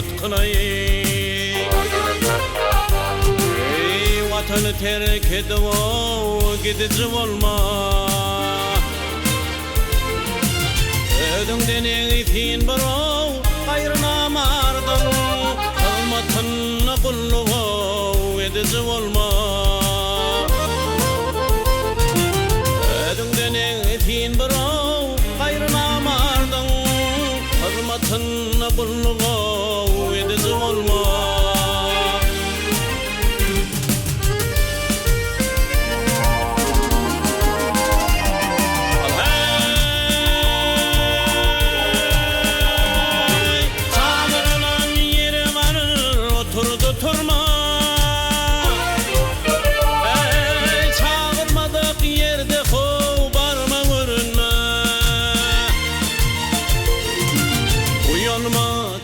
tatqınay Vatanı terk edip gidici olma Ödüngden eğitin birov gayrına mardın Hılmatınna kulluğu edici olma Ödüngden eğitin birov gayrına mardın Hılmatınna kulluğu edici olma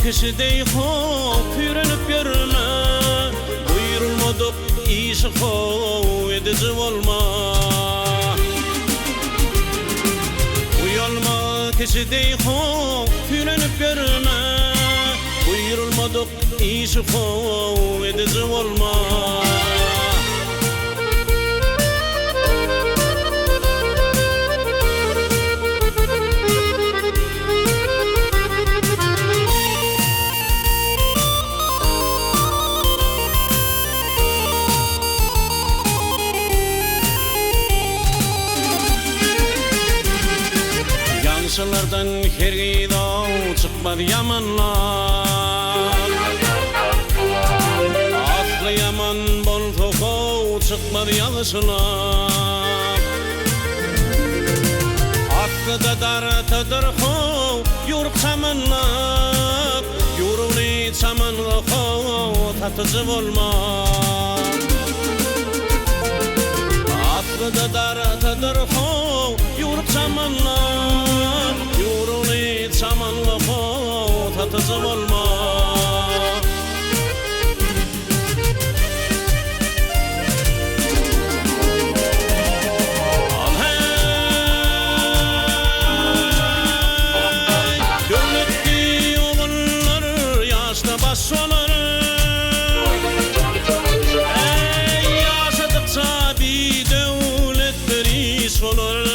Kişidey hop yürünüp yürüme Buyurulmadık işi hop edici olma Uyalma kişidey hop yürünüp yürüme Buyurulmadık işi hop edici olma Yaşlardan her gıydav çıkmadı yamanlar Aklı yaman bol tokav çıkmadı yağışlar Aklı da dartadır hov yuruk samanlap Yuruni samanlı hov tatıcı olma Aklı da dartadır hov yuruk samanlap Yuruni samanlı hov tatıcı olma Gönlükti oğullar yaşta bassolar Yaşadıkça bir devletleri solar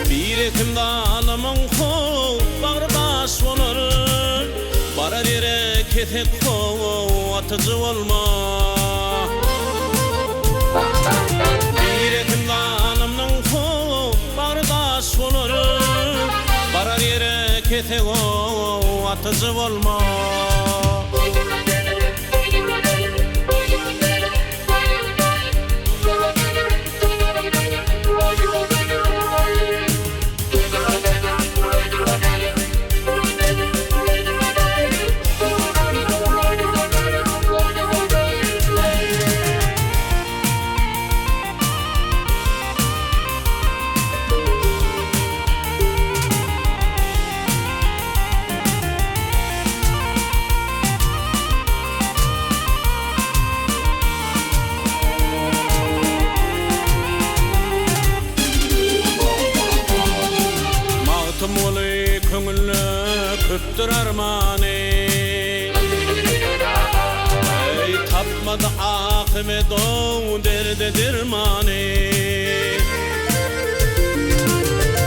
Bir ekimde alamın hov bağrı bas olar Bara dere ketek hov atıcı olma Bir ekimde alamın hov bağrı bas olar Bara dere ketek hov atıcı olma Köptür armani Ey tapmadı akıbet o derde dirmani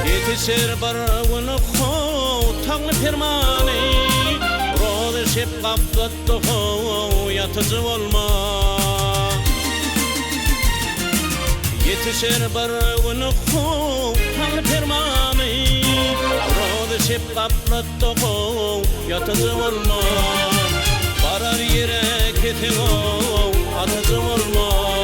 Yetişir barağını hov tağlı firmani Roğdu şep kaptattı hov yatıcı olma Yetişir barağını hov tağlı firmani Şep kaplattı hov yatıcı olma Barar yere ketin hov atıcı olma